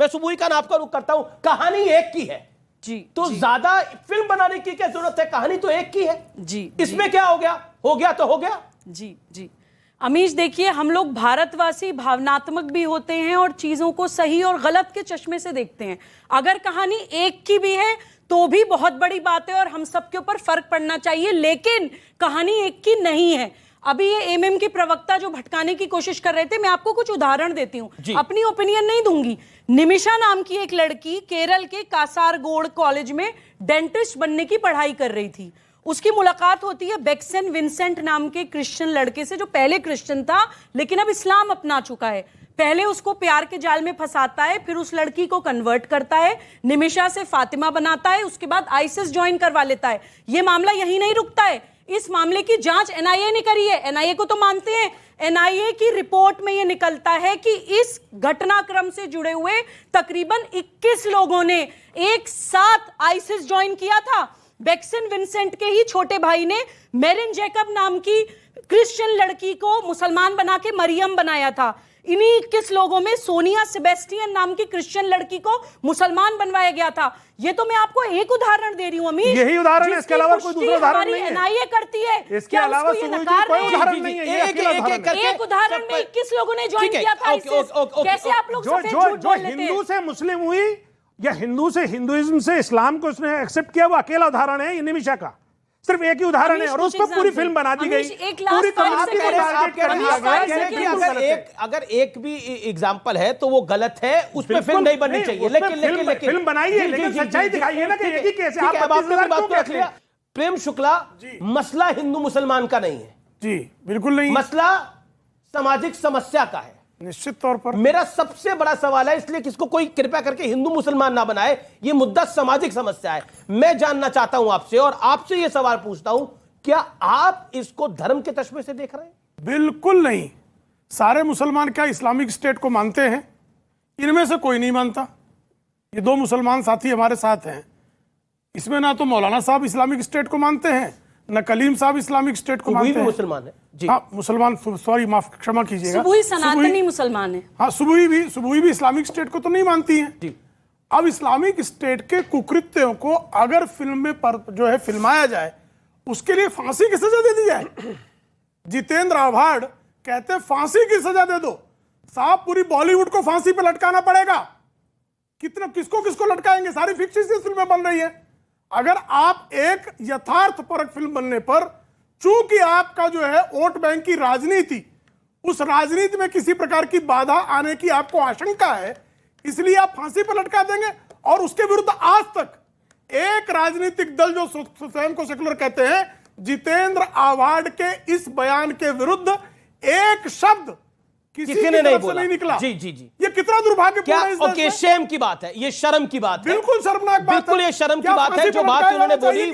मैं सुबुई खान आपका रुख करता हूं, कहानी एक की है जी, तो जी, ज्यादा फिल्म बनाने की क्या जरूरत है, कहानी तो एक की है जी, इसमें क्या हो गया तो हो गया। जी, जी। अमीश, देखिए, हम लोग भारतवासी भावनात्मक भी होते हैं और चीजों को सही और गलत के चश्मे से देखते हैं। अगर कहानी एक की भी है तो भी बहुत बड़ी बात है और हम सबके ऊपर फर्क पड़ना चाहिए, लेकिन कहानी एक की नहीं है। अभी ये एमएम के प्रवक्ता जो भटकाने की कोशिश कर रहे थे, मैं आपको कुछ उदाहरण देती हूं, अपनी ओपिनियन नहीं दूंगी। निमिषा नाम की एक लड़की केरल के कासारगोड कॉलेज में डेंटिस्ट बनने की पढ़ाई कर रही थी। उसकी मुलाकात होती है बेक्सन विंसेंट नाम के क्रिश्चियन लड़के से, जो पहले क्रिश्चियन था लेकिन अब इस्लाम अपना चुका है। पहले उसको प्यार के जाल में फंसाता है, फिर उस लड़की को कन्वर्ट करता है, निमिषा से फातिमा बनाता है, उसके बाद आईसिस ज्वाइन करवा लेता है। यह मामला यही नहीं रुकता है, इस मामले की जांच एनआईए ने करी है। एनआईए को तो मानते हैं। एनआईए की रिपोर्ट में यह निकलता है कि इस घटनाक्रम से जुड़े हुए तकरीबन 21 लोगों ने एक साथ आईसिस ज्वाइन किया था। बेक्सन विंसेंट के ही छोटे भाई ने मेरिन जैकब नाम की क्रिश्चियन लड़की को मुसलमान बना के मरियम बनाया था। इन्हीं 21 लोगों में सोनिया सेबेस्टियन नाम की क्रिश्चियन लड़की को मुसलमान बनवाया गया था। ये तो मैं आपको एक उदाहरण दे रही हूं अमीर, यही उदाहरण है, इसके अलावा कोई दूसरा उदाहरण नहीं है। एनआईए करती है, इसके अलावा कोई उदाहरण नहीं है। एक उदाहरण में 21 लोगों ने ज्वाइन किया था। कैसे आप लोग सफेद झूठ बोल लेते हैं? हिंदू से मुस्लिम हुई या हिंदू से हिंदुइज्म से इस्लाम को उसने एक्सेप्ट किया, वो अकेला उदाहरण है निमिषा का। सिर्फ एक ही उदाहरण है और उस पर पूरी फिल्म बना दी गई। पूरी अगर एक भी एग्जांपल है तो वो गलत है, उस पर फिल्म नहीं बननी चाहिए। लेकिन फिल्म बनाई है, लेकिन सच्चाई दिखाई है ना कि एक ही केस है। आप बात को रख लिया। प्रेम शुक्ला, मसला हिंदू मुसलमान का नहीं है जी, बिल्कुल नहीं। मसला सामाजिक समस्या का है निश्चित तौर पर। मेरा सबसे बड़ा सवाल है, इसलिए किसको कोई कृपया करके हिंदू मुसलमान ना बनाए, ये मुद्दा सामाजिक समस्या है। मैं जानना चाहता हूं आपसे, और आपसे ये सवाल पूछता हूं, क्या आप इसको धर्म के चश्मे से देख रहे हैं? बिल्कुल नहीं। सारे मुसलमान क्या इस्लामिक स्टेट को मानते हैं? इनमें से कोई नहीं मानता। ये दो मुसलमान साथी हमारे साथ हैं, इसमें ना तो मौलाना साहब इस्लामिक स्टेट को मानते हैं, न कलीम साहब इस्लामिक स्टेट को मानते हैं। मुसलमान है जी। हाँ, मुसलमान, सॉरी, माफ, क्षमा कीजिएगा। सुबुई सनातनी मुसलमान है। हाँ, सुबुई भी इस्लामिक स्टेट को तो नहीं मानती है जी। अब इस्लामिक स्टेट के कुकृत्यों को अगर फिल्म में जो है फिल्माया जाए, उसके लिए फांसी की सजा दे दी जाए। जितेंद्र आव्हाड कहते हैं फांसी की सजा दे दो। साहब, पूरी बॉलीवुड को फांसी पे लटकाना पड़ेगा। किसको लटकाएंगे? सारी फिक्शियस फिल्में बन रही है। अगर आप एक यथार्थपरक फिल्म बनने पर, चूंकि आपका जो है वोट बैंक की राजनीति, उस राजनीति में किसी प्रकार की बाधा आने की आपको आशंका है, इसलिए आप फांसी पर लटका देंगे। और उसके विरुद्ध आज तक एक राजनीतिक दल जो स्वयं को सेकुलर कहते हैं, जितेंद्र आव्हाड के इस बयान के विरुद्ध एक शब्द किसी ने नहीं निकला। जी। ये कितना दुर्भाग्यपूर्ण है। ओके, शेम की बात है, ये शर्म की बात है। बिल्कुल शर्मनाक बात है। बिल्कुल ये शर्म की बात है। जो बात उन्होंने बोली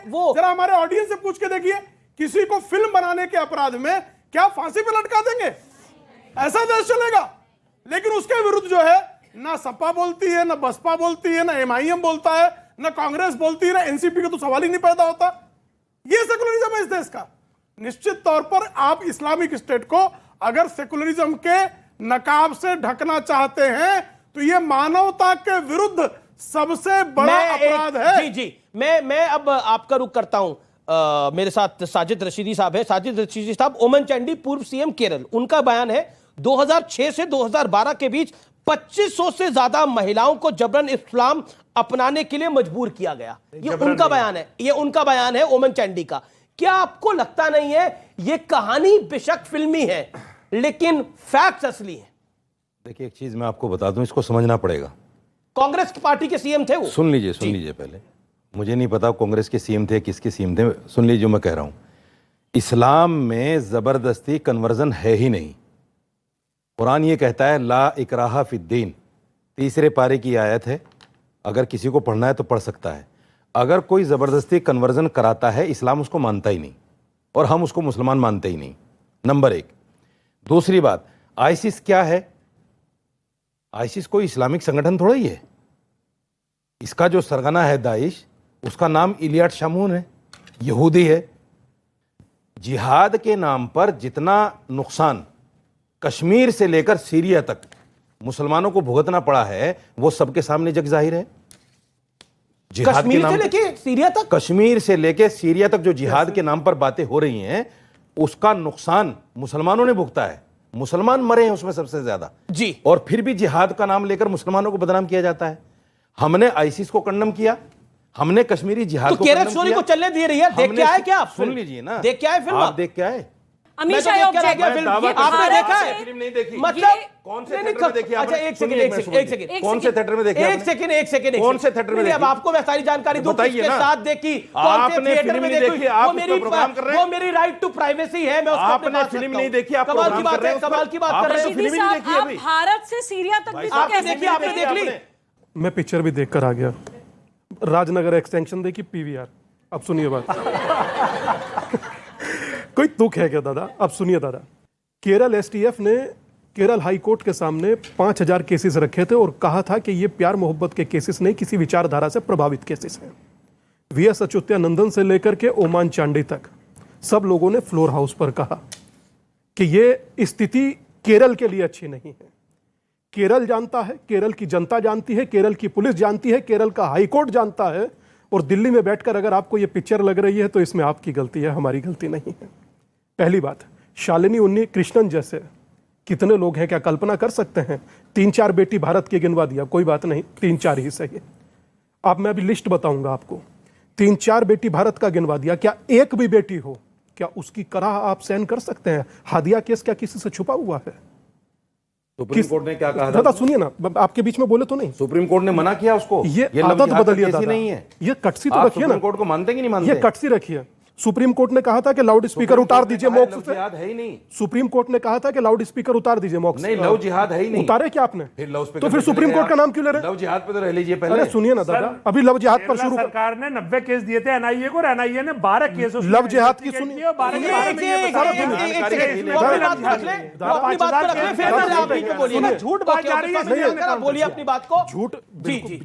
वो जरा हमारे ऑडियंस से पूछ के देखिए, किसी को फिल्म बनाने के अपराध में क्या फांसी पे लटका देंगे? ऐसा देश चलेगा? लेकिन उसके विरुद्ध जो है, ना सपा बोलती है, ना बसपा बोलती है, ना एमआईएम बोलता है, ना कांग्रेस बोलती है, ना एनसीपी का तो सवाल ही नहीं पैदा होता। ये सेकुलरिज्म है इस देश का। निश्चित तौर पर आप इस्लामिक स्टेट को अगर सेकुलरिज्म के नकाब से ढकना चाहते हैं तो यह मानवता के विरुद्ध सबसे बड़ा अपराध है। जी। मैं अब आपका रुख करता हूं। मेरे साथ साजिद रशीदी साहब है। साजिद रशीदी साहब, ओमन चांडी पूर्व सीएम केरल, उनका बयान है 2006 से 2012 के बीच 2500 से ज्यादा महिलाओं को जबरन इस्लाम अपनाने के लिए मजबूर किया गया। ये उनका बयान है ओमन चांडी का। क्या आपको लगता नहीं है ये कहानी बेशक फिल्मी है लेकिन फैक्ट्स असली है? देखिए, एक चीज मैं आपको बता दूं, इसको समझना पड़ेगा। कांग्रेस की पार्टी के सीएम थे वो। सुन लीजिए पहले। मुझे नहीं पता कांग्रेस के सीएम थे, किसके सीएम थे। सुन लीजिए जो मैं कह रहा हूं। इस्लाम में जबरदस्ती कन्वर्जन है ही नहीं। कुरान ये कहता है ला इकराहा फिद्दीन, 3 पारे की आयत है। अगर किसी को पढ़ना है तो पढ़ सकता है। अगर कोई ज़बरदस्ती कन्वर्जन कराता है, इस्लाम उसको मानता ही नहीं और हम उसको मुसलमान मानते ही नहीं, नंबर 1। दूसरी बात, आईसिस क्या है? आईसिस कोई इस्लामिक संगठन थोड़ा ही है। इसका जो सरगना है दाइश, उसका नाम इलियाड शमून है, यहूदी है। जिहाद के नाम पर जितना नुकसान कश्मीर से लेकर सीरिया तक मुसलमानों को भुगतना पड़ा है वो सबके सामने जग जाहिर है। जिहाद के कश्मीर से नाम लेके सीरिया तक, कश्मीर से लेके सीरिया तक जो जिहाद के नाम पर बातें हो रही हैं उसका नुकसान मुसलमानों ने भुगता है, मुसलमान मरे हैं उसमें सबसे ज्यादा जी। और फिर भी जिहाद का नाम लेकर मुसलमानों को बदनाम किया जाता है। हमने आईसिस को कंडम किया, हमने कश्मीरी जिहाद तो को केरल कंडम स्टोरी किया। को चलने दे रही है। देख हमने के आए क्या आप? सुन लीजिए ना, देख के आए फिल्म आप देख के आए? अमीश मैं आई तो देख के आ गया ऑब्जेक्ट फिल्म। दावा आपने करता देखा हूं, है? फिल्म नहीं देखी। मतलब कौन से नहीं, थिएटर में देखी अच्छा आपने? एक सेकंड, सुनिए, एक मैं सेकंड, सुनिए। एक सेकंड, कौन से थिएटर में देखी एक आपने? सेकंड, एक सेकंड, कौन से थिएटर में नहीं, अब देखी? आपको मैं सारी जानकारी दूं, बताइए किसके ना। साथ देखी, कौन से आपने थिएटर फिल्म में नहीं देखी, आप उस पर प्रोग्राम कर रहे हैं। वो मेरी राइट टू प्राइवेसी है, मैं उसको अपने आपने पास फिल्म रखता नहीं हूं। देखी, आप कमाल की प्रोग्राम बात कर रहे है, हैं, कमाल की बात कर आपने रहे तो हैं। फिल्म ही नहीं देखी आप अभी। भारत से सीरिया तक भी तो आपने कैसे देखी, आपने देख ली? मैं पिक्चर भी देखकर आ गया, राजनगर एक्सटेंशन देखी, पीवीआर। अब सुनिए बात। कोई तुक है क्या दादा? अब सुनिए दादा, केरल एसटीएफ ने केरल हाई कोर्ट के सामने 5000 केसेस रखे थे और कहा था कि ये प्यार मोहब्बत के केसेस नहीं, किसी विचारधारा से प्रभावित केसेस हैं। वीएस अच्युतानंदन से लेकर के ओमान चांडी तक सब लोगों ने फ्लोर हाउस पर कहा कि ये स्थिति केरल के लिए अच्छी नहीं है। केरल जानता है, केरल की जनता जानती है, केरल की पुलिस जानती है, केरल का हाई कोर्ट जानता है। और दिल्ली में बैठकर अगर आपको ये पिक्चर लग रही है तो इसमें आपकी गलती है, हमारी गलती नहीं है। पहली बात, शालिनी उन्नी कृष्णन जैसे कितने लोग हैं, क्या कल्पना कर सकते हैं? 3-4 बेटी भारत की गिनवा दिया, कोई बात नहीं, 3-4 ही सही। अब मैं अभी लिस्ट बताऊंगा आपको। 3-4 बेटी भारत का गिनवा दिया, क्या एक भी बेटी हो, क्या उसकी कराह आप सहन कर सकते हैं? हादिया केस क्या किसी से छुपा हुआ है? सुप्रीम कोर्ट ने क्या कहा दादा था? सुनिए ना, आपके बीच में बोले तो नहीं। सुप्रीम कोर्ट ने मना किया उसको। ये लव आदत जिहाद बदलिए केस ही दादा, नहीं है। ये कटसी तो आप रखिए ना। सुप्रीम कोर्ट को मानते कि नहीं मानते? ये कटसी रखिए। सुप्रीम कोर्ट ने कहा था कि लाउड स्पीकर उतार दीजिए मॉक्स लव से। जिहाद है ही नहीं। सुप्रीम कोर्ट ने कहा था कि लाउड स्पीकर उतार दीजिए मॉक्स से। नहीं, लव जिहाद है ही नहीं। उतारे क्या आपने? फिर लाउड स्पीकर तो फिर पे सुप्रीम चले कोर्ट का गए नाम क्यों ले रहे हैं? लव जिहाद पे तो रह लीजिए पहले। अरे सुनिए ना दादा, अभी लव जिहाद पर केरला शुरू कर। सरकार ने 90 केस दिए थे एनआईए को और एनआईए ने 12 केस उसमें लव जिहाद की investigate सुनिए। किए और 12 के बारे में ये एक बताया सेकंड, गया। एक सेकंड, वो अपनी बात को रख ले, वो अपनी बात को रख ले, फिर मैं आप बीच में बोलिएगा। झूठ बाकी जा रही है, आप बोलिए अपनी बात को। झूठ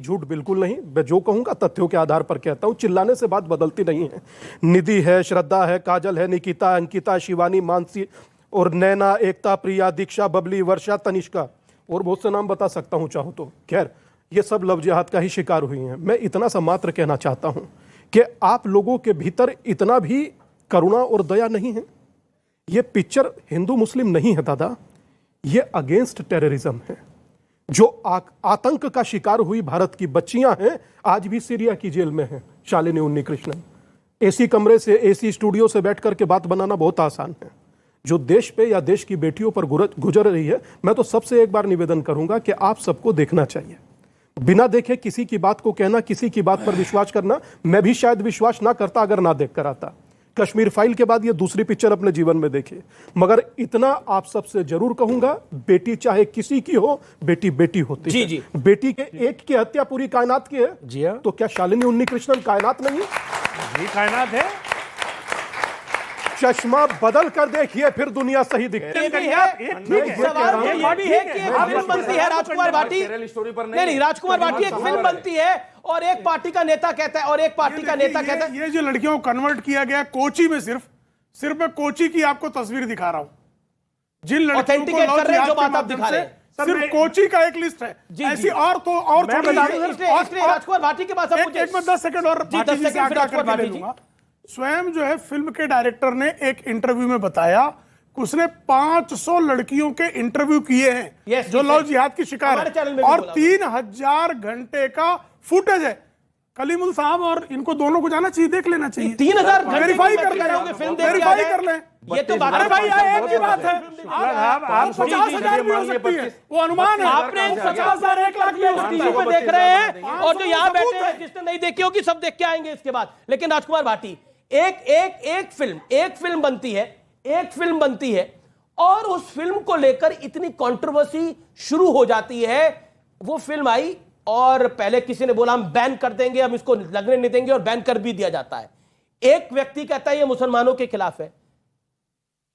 झूठ बिल्कुल नहीं। मैं जो कहूंगा तथ्यों के आधार पर कहता हूं, चिल्लाने से बात बदलती नहीं है। निधि है, श्रद्धा है, काजल है, निकिता, अंकिता, शिवानी, मानसी और नैना, एकता, प्रिया, दीक्षा, बबली, वर्षा, तनिष्का और बहुत से नाम बता सकता हूं चाहो तो। खैर, ये सब लव जिहाद का ही शिकार हुई हैं। मैं इतना सा मात्र कहना चाहता हूं कि आप लोगों के भीतर इतना भी करुणा और दया नहीं है। ये पिक्चर हिंदू मुस्लिम नहीं है दादा, ये अगेंस्ट टेररिज्म है। जो आतंक का शिकार हुई भारत की बच्चियां हैं, आज भी सीरिया की जेल में हैं। शालिनी उन्नी कृष्णन। एसी कमरे से, एसी स्टूडियो से बैठ करके बात बनाना बहुत आसान है। जो देश पे या देश की बेटियों पर गुजर रही है, मैं तो सबसे एक बार निवेदन करूंगा कि आप सबको देखना चाहिए। बिना देखे किसी की बात को कहना, किसी की बात पर विश्वास करना, मैं भी शायद विश्वास ना करता अगर ना देख कर आता। कश्मीर फाइल के बाद ये दूसरी पिक्चर अपने जीवन में देखी। मगर इतना आप सबसे जरूर कहूंगा, बेटी चाहे किसी की हो, बेटी बेटी होती जी, है। जी। बेटी के एक की हत्या पूरी कायनात की है। जी हाँ। तो क्या शालिनी उन्नी कृष्णन कायनात नहीं? ये कायनात है। चश्मा बदल कर देखिए, फिर दुनिया सही दिखती ये है। भी है, सवाल ये भी है कि एक फिल्म बनती है राजकुमार भाटी, केरल स्टोरी पर नहीं राजकुमार भाटी, एक फिल्म बनती है और एक पार्टी का नेता कहता है, और एक पार्टी का नेता कहता है। ये जो लड़कियों को कन्वर्ट किया गया कोची में, सिर्फ मैं कोची की आपको तस्वीर दिखा रहा हूं। जिन लड़कियों को Authenticate लव कर रहे हैं जो जिहाद के बात आप माध्यम दिखा से रहे हैं। सिर्फ कोची का एक लिस्ट है। जी, ऐसी जी। और तो और मैं थोड़ी बता सी- दूं, इसलिए राजकुमार भाटी के पास एक मैं 10 सेकंड और जी, भाटी 10 जी से सेकंड फिर आग्रह राजकुमार करके ले भाटी जी। लूंगा। स्वयं जो है फिल्म के डायरेक्टर ने एक इंटरव्यू में बताया कि उसने 500 लड़कियों के इंटरव्यू किए हैं Yes, जो yes, लव yes. जिहाद की शिकार हमारे चैनल है, में भी और बोला। 3000 घंटे का फुटेज है। कलीमुल साहब और इनको दोनों को जाना चाहिए, देख लेना चाहिए। 3000 घंटे वेरीफाई की कर बैटरी लगाओगे, फिल्म देख के आ वेरीफाई जाए। कर लें। ये तो बात अरे भाई एक की बात है। आप 50,000 भी हो सकती है, वो अनुमान है। आपने 50,000 1 लाख भी हो सकती टीवी है। पे देख रहे हैं, और जो यहाँ बैठे सबूत हैं है। जिसने नहीं देखी होगी सब देख के आएंगे इसके बाद। लेकिन राजकुमार भाटी, एक फिल्म बनती है और उस फिल्म को लेकर इतनी कंट्रोवर्सी शुरू हो जाती है। वो फिल्म आई और पहले किसी ने बोला हम बैन कर देंगे, हम इसको लगने नहीं देंगे, और बैन कर भी दिया जाता है। एक व्यक्ति कहता है ये मुसलमानों के खिलाफ है,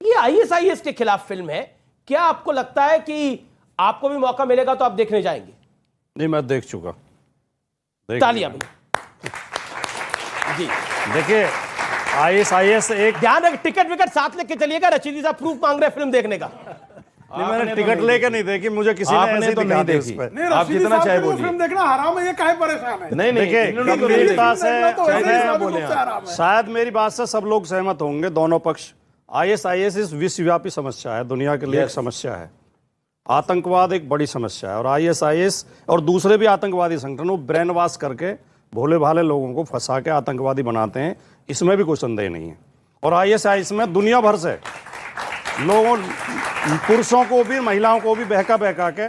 ये आईएसआईएस के खिलाफ फिल्म है। क्या आपको लगता है कि आपको भी मौका मिलेगा तो आप देखने जाएंगे? नहीं, मैं देख चुका। तालियां भैया जी। देखिए, आईएसआईएस एक ध्यान रख, टिकट विकट साथ लेके चलिएगा, रशीदी साहब प्रूफ मांग रहे हैं फिल्म देखने का। मैंने टिकट लेके नहीं देखी, मुझे किसी ने आपने ऐसे तो दिखा नहीं दी उस देखी। पे। नहीं, आप रशीदी जितना साहब चाहे को वो बोलिए। फिल्म देखना हराम है, ये काहे परेशान है? नहीं नहीं, देखिए, इन्होंने तो नहीं गंभीरता देखी। से तो ऐसे मैं इस्लामिक बोले रूप से हराम है। शायद मेरी बात से सब लोग सहमत होंगे, दोनों पक्ष। ISIS इस विश्वव्यापी समस्या है, दुनिया के लिए एक समस्या है। आतंकवाद एक बड़ी समस्या है, और ISIS और दूसरे भी आतंकवादी संगठन वो ब्रेन वॉश करके भोले भाले लोगों को फंसा के आतंकवादी बनाते हैं, इसमें भी कोई संदेह नहीं है। और ISIS में दुनिया भर से लोगों, पुरुषों को भी महिलाओं को भी बहका बहका के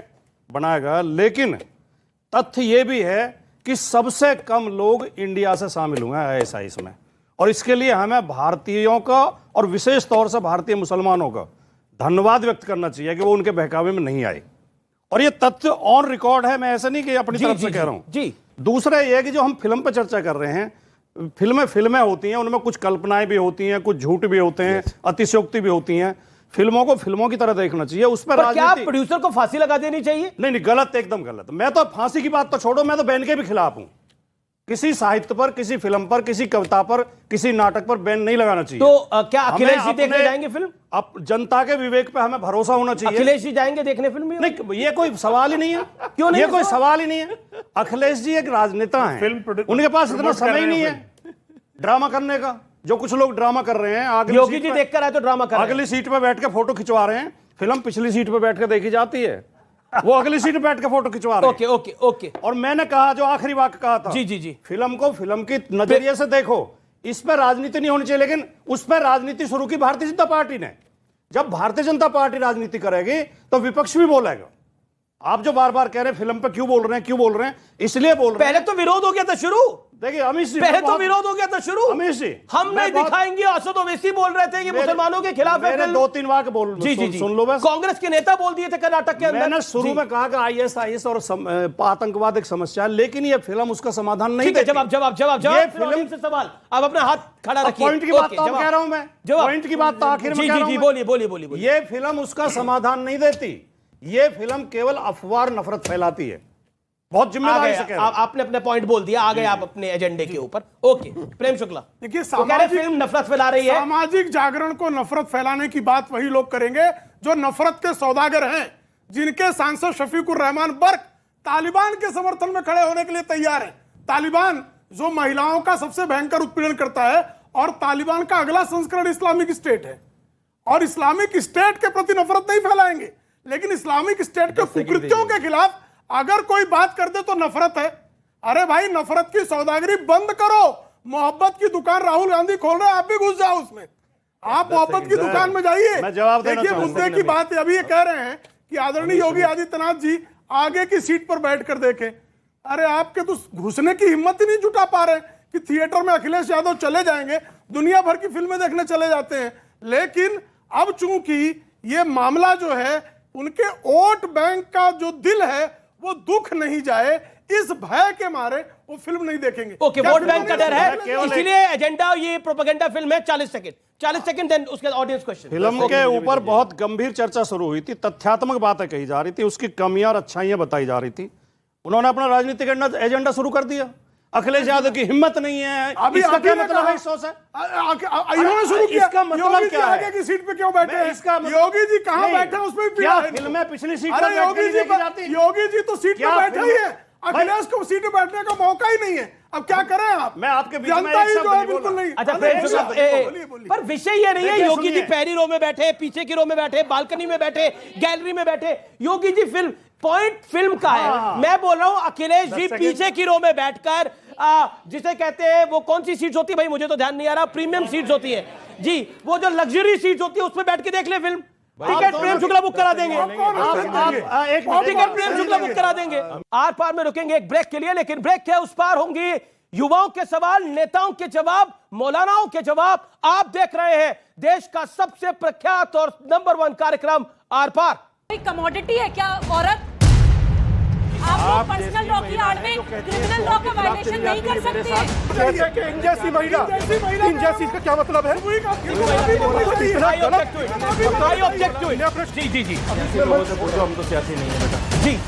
बनाया गया। लेकिन तथ्य ये भी है कि सबसे कम लोग इंडिया से शामिल हुए हैं ISIS में, और इसके लिए हमें भारतीयों का और विशेष तौर से भारतीय मुसलमानों का धन्यवाद व्यक्त करना चाहिए कि वो उनके बहकावे में नहीं आए। और ये तथ्य ऑन रिकॉर्ड है, मैं ऐसा नहीं कि अपनी तरफ से कह रहा हूं। जी। दूसरा ये कि जो हम फिल्म पर चर्चा कर रहे हैं, फिल्में होती हैं, उनमें कुछ कल्पनाएं भी होती हैं, कुछ झूठ भी होते हैं, अतिशयोक्ति भी होती हैं। फिल्मों को फिल्मों की तरह देखना चाहिए, उस पर क्या राजनीति प्रोड्यूसर को फांसी लगा देनी चाहिए? नहीं, गलत, एकदम गलत। मैं तो फांसी की बात तो छोड़ो, मैं तो बैन के भी खिलाफ हूं। किसी साहित्य पर, किसी फिल्म पर, किसी कविता पर, किसी नाटक पर बैन नहीं लगाना चाहिए। तो क्या हमें अखिलेश जी देखने अपने- जाएंगे फिल्म? अब जनता के विवेक पे हमें भरोसा होना चाहिए। अखिलेश जी जाएंगे देखने फिल्म? नहीं, ये कोई सवाल ही नहीं है। क्यों नहीं ये है कोई सवाल? सवाल ही नहीं है। अखिलेश जी एक राजनेता हैं, उनके पास इतना promote कर समय रहे ही हैं नहीं है ड्रामा करने का। जो कुछ लोग ड्रामा कर रहे हैं, अगली योगी सीट जी पे- देखकर आए तो ड्रामा कर रहे हैं। अगली सीट पे बैठ के फोटो खिंचवा रहे हैं। फिल्म पिछली सीट पे बैठ के देखी जाती है, वो अगली सीट पे बैठ के फोटो खिंचवा रहे हैं। Okay okay okay. और मैंने कहा, जो आखिरी वाक्य कहा था, जी जी जी। फिल्म को फिल्म की नजरिए से देखो, इस पर राजनीति नहीं होनी चाहिए। लेकिन उस पर राजनीति शुरू की भारतीय जनता पार्टी ने। जब भारतीय जनता पार्टी राजनीति करेगी तो विपक्ष भी बोलेगा। आप जो बार बार कह रहे हैं फिल्म पे क्यों बोल रहे हैं, इसलिए बोल रहे हैं। पहले तो विरोध हो गया था शुरू। देखिए अमित जी, पहले तो विरोध हो गया था शुरू। अमित जी, हम मैं नहीं बहुत- दिखाएंगे। असद ओवैसी बोल रहे थे कि मुसलमानों के खिलाफ है मैंने फिल्म। 2-3 वाक्य बोल जी जी जी। सुन लो बस। कांग्रेस के नेता बोल दिए थे कर्नाटक के अंदर। मैंने शुरू जी। में कहा कि ISIS और आतंकवाद एक समस्या है, लेकिन ये फिल्म उसका समाधान नहीं ठीक है, देती। जवाब ये फिर ऑडियंस से सवाल। अब अपना हाथ खड़ा अब रखिए। पॉइंट की बात ओके, तो अब जवाब। कह रहा हूं मैं। जवाब। पॉइंट की बात तो आखिर में जी कह जी रहा जी, हूं बोलिए बोलिए बोलिए। ये फिल्म उसका समाधान नहीं देती। ये फिल्म केवल अफवाह और नफरत फैलाती है। बहुत आ जिम्मेदारी गए, से कह रहा हूं। आपने अपने पॉइंट बोल दिया, आ गए आप अपने एजेंडे के ऊपर। ओके, प्रेम शुक्ला। देखिए, वो कह रहे हैं फिल्म नफरत फैला रही है। सामाजिक जागरण को नफरत फैलाने की बात वही लोग करेंगे जो नफरत के सौदागर हैं, जिनके सांसद शफीकुर रहमान बर्क तालिबान के समर्थन में खड़े होने के लिए तैयार है। तालिबान जो महिलाओं का सबसे भयंकर उत्पीड़न करता है, और तालिबान का अगला संस्करण इस्लामिक स्टेट है। और इस्लामिक स्टेट के प्रति नफरत नहीं फैलाएंगे, लेकिन इस्लामिक स्टेट के कुकृत्यों के खिलाफ अगर कोई बात कर दे तो नफरत है। अरे भाई, नफरत की सौदागरी बंद करो। मोहब्बत की दुकान राहुल गांधी खोल रहे हैं, आप भी घुस जाओ उसमें। आप मोहब्बत की दुकान में जाइए। मैं जवाब देना देखिए, चाहूंगा। मुद्दे की बात है। अभी ये कह रहे हैं कि आदरणीय योगी आदित्यनाथ जी आगे की सीट पर बैठकर देखें। अरे, आपके तो घुसने की हिम्मत ही नहीं जुटा पा रहे कि थिएटर में अखिलेश यादव चले जाएंगे, दुनिया भर की फिल्में देखने चले जाते हैं। लेकिन अब चूंकि ये मामला जो है, उनके वोट बैंक का जो दिल है वो दुख नहीं जाए, इस भय के मारे वो फिल्म नहीं देखेंगे। ओके, क्या वोट फिल्म बैंक का नहीं डर है, देखेंगे? इसलिए एजेंडा ये प्रोपेगेंडा फिल्म है। 40 सेकंड देन उसके ऑडियंस क्वेश्चन। फिल्म के ऊपर बहुत गंभीर चर्चा शुरू हुई थी, तथ्यात्मक बातें कही जा रही थी, उसकी कमियां और अच्छाइयां बताई जा रही थी। उन्होंने अपना राजनीतिक एजेंडा शुरू कर दिया। अखिलेश यादव की हिम्मत नहीं है, अभी इसका क्या अभी मतलब कहा- है? 100 से इन्होंने शुरू किया। इसका मतलब योगी जी क्या है? आगे की सीट पे क्यों बैठे मैं हैं? इसका मतलब- योगी जी कहां नहीं, बैठे हैं उसमें भी क्या पीड़ा है। फिल्में पिछली सीट पर अरे बैठ के योगी नहीं जी देखी जाती? योगी जी तो सीट क्या पे बैठे ही फिल्में- है। अखिलेश को सीट पे बैठने का मौका ही नहीं है। अब क्या करें आप? मैं आपके बीच में जनता एक ही शब्द जो है नहीं बिल्कुल बोला। नहीं। अच्छा, अरे, प्रेम एक शुक्ला, शब्द- बोलिए, बोलिए। पर विषय ये नहीं है देखिए, योगी जी सुनिए। पहली रो में बैठे, पीछे की रो में बैठे, बालकनी में बैठे, गैलरी में बैठे। Yogi ji film point film का है। मैं बोल रहा हूं अखिलेश जी पीछे की रो में बैठकर, जिसे कहते हैं वो कौन सी सीट्स होती है भाई, मुझे तो ध्यान नहीं आ रहा, प्रीमियम सीट्स होती है जी, वो जो लग्जरी सीट्स होती है उसमें बैठ के देख ले film. Ticket Prem Shukla book करा देंगे। टिकट प्रेम शुक्ला बुक करा देंगे। आर पार में रुकेंगे एक ब्रेक के लिए, लेकिन ब्रेक के उस पार होंगी युवाओं के सवाल, नेताओं के जवाब, मौलानाओं के जवाब। आप देख रहे हैं देश का सबसे प्रख्यात और नंबर 1 कार्यक्रम आर पार। कोई कमोडिटी है क्या औरत? आप लोग पर्सनल लॉ की आड़ में क्रिमिनल लॉ का वायलेशन नहीं कर सकते हैं। कहते हैं कि इन जैसी महिला, इन जैसी इसका क्या मतलब है? इतना गलत। जी जी जी हम तो सियासी नहीं है बेटा। जी